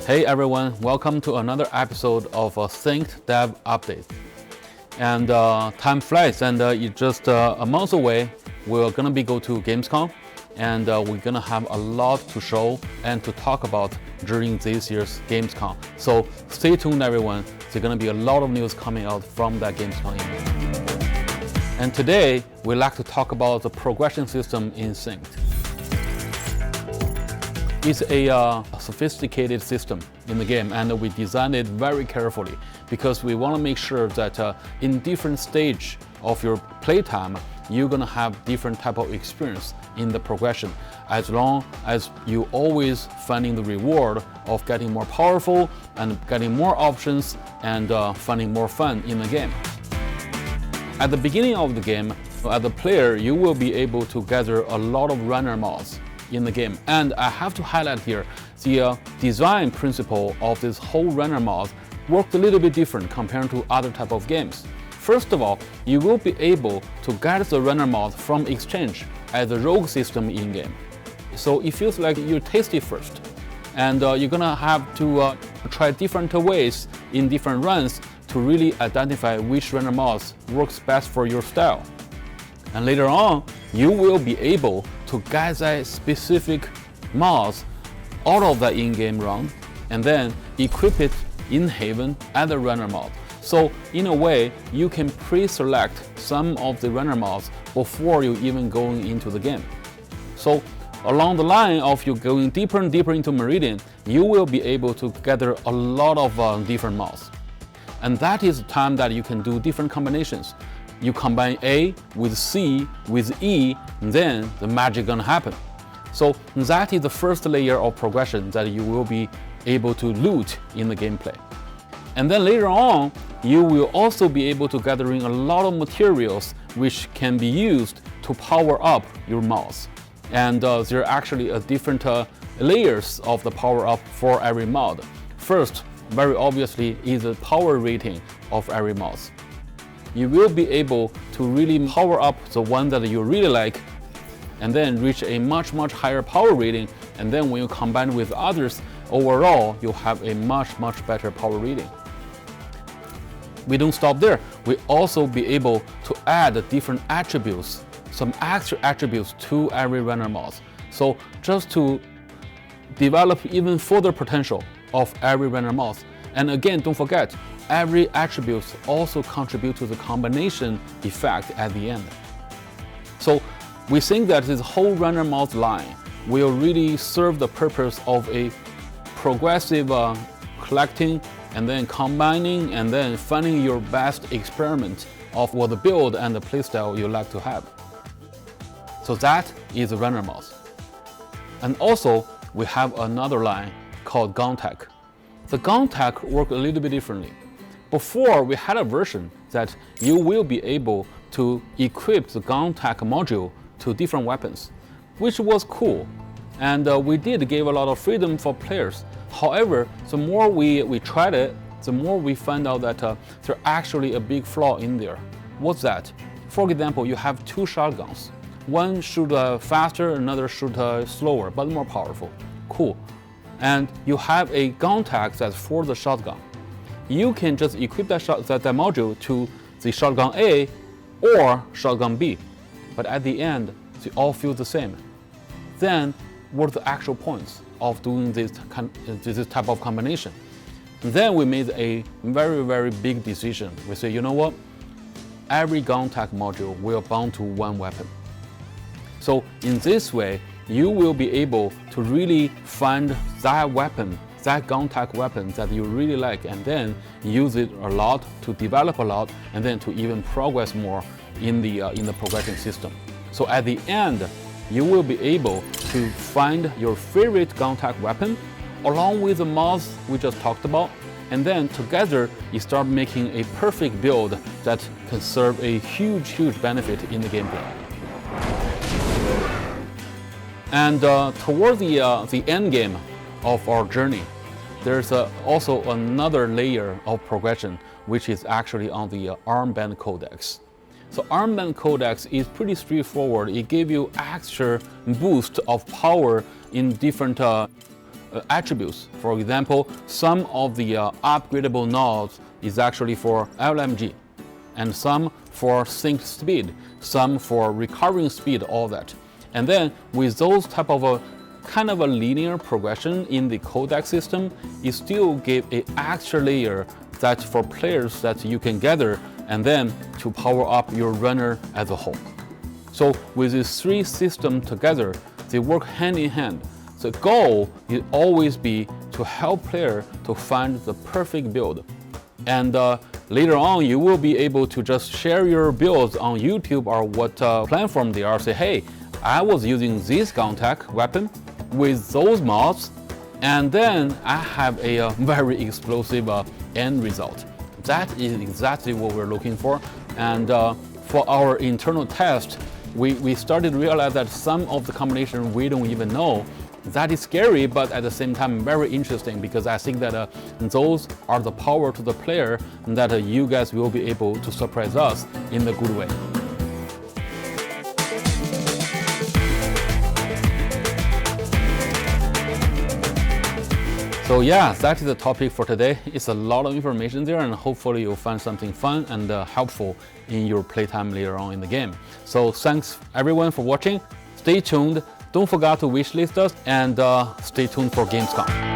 Hey everyone, welcome to another episode of a SYNCED Dev Update. And time flies, and it's just a month away. We're gonna go to Gamescom, and we're gonna have a lot to show and to talk about during this year's Gamescom. So stay tuned, everyone. There's gonna be a lot of news coming out from that Gamescom event. And today we'd like to talk about the progression system in SYNCED. It's a sophisticated system in the game, and we designed it very carefully because we want to make sure that in different stage of your playtime, you're gonna have different type of experience in the progression, as long as you always finding the reward of getting more powerful and getting more options and finding more fun in the game. At the beginning of the game, as a player, you will be able to gather a lot of runner mods in the game. And I have to highlight here, the design principle of this whole runner mod worked a little bit different compared to other type of games. First of all, you will be able to get the runner mod from exchange as a rogue system in-game. So it feels like you taste it first. And you're gonna have to try different ways in different runs to really identify which runner mods works best for your style. And later on, you will be able to get that specific mods out of the in-game run and then equip it in Haven as a runner mod. So in a way, you can pre-select some of the runner mods before you even going into the game. So along the line of you going deeper and deeper into Meridian, you will be able to gather a lot of different mods. And that is the time that you can do different combinations. You combine A with C with E, and then the magic gonna happen. So that is the first layer of progression that you will be able to loot in the gameplay. And then later on, you will also be able to gather in a lot of materials which can be used to power up your mods. And there are actually different layers of the power up for every mod. First, very obviously, is the power rating of every mod. You will be able to really power up the one that you really like and then reach a much higher power rating, and then when you combine with others, overall you'll have a much better power rating. We don't stop there. We also be able to add different attributes, some extra attributes to every runner mod. So just to develop even further potential of every runner mod. And again, don't forget, every attribute also contribute to the combination effect at the end. So we think that this whole runner mod line will really serve the purpose of a progressive collecting and then combining and then finding your best experiment of what the build and the playstyle you like to have. So that is the runner mod. And also we have another line called gun tech. The gun tech work a little bit differently. Before, we had a version that you will be able to equip the gun tech module to different weapons, which was cool. And we did give a lot of freedom for players. However, the more we tried it, the more we find out that there's actually a big flaw in there. What's that? For example, you have two shotguns. One shoot faster, another shoot slower, but more powerful. Cool. And you have a gun tech that's for the shotgun. You can just equip that module to the shotgun A or shotgun B, but at the end, they all feel the same. Then, what are the actual points of doing this type of combination? Then we made a very big decision. We say, you know what? Every gun tech module will bound to one weapon. So in this way, you will be able to really find that weapon, that gun tech weapon that you really like, and then use it a lot to develop a lot, and then to even progress more in the progression system. So at the end, you will be able to find your favorite gun tech weapon along with the mods we just talked about, and then together you start making a perfect build that can serve a huge benefit in the gameplay. And toward the end game of our journey, there's also another layer of progression, which is actually on the armband codex. So armband codex is pretty straightforward. It gives you extra boost of power in different attributes. For example, some of the upgradable nodes is actually for LMG, and some for sync speed, some for recovering speed, all that. And then with those type of a kind of a linear progression in the codec system, it still give an extra layer that for players that you can gather and then to power up your runner as a whole. So with these three systems together, they work hand in hand. The goal will always be to help player to find the perfect build. And later on, you will be able to just share your builds on YouTube or what platform they are. Say, hey, I was using this gun-tech weapon with those mods, and then I have a very explosive end result. That is exactly what we're looking for. And for our internal test, we started to realize that some of the combination we don't even know. That is scary, but at the same time very interesting, because I think that those are the power to the player, and that you guys will be able to surprise us in the good way. So yeah, that is the topic for today. It's a lot of information there, and hopefully you'll find something fun and helpful in your playtime later on in the game. So thanks everyone for watching. Stay tuned. Don't forget to wishlist us, and stay tuned for Gamescom.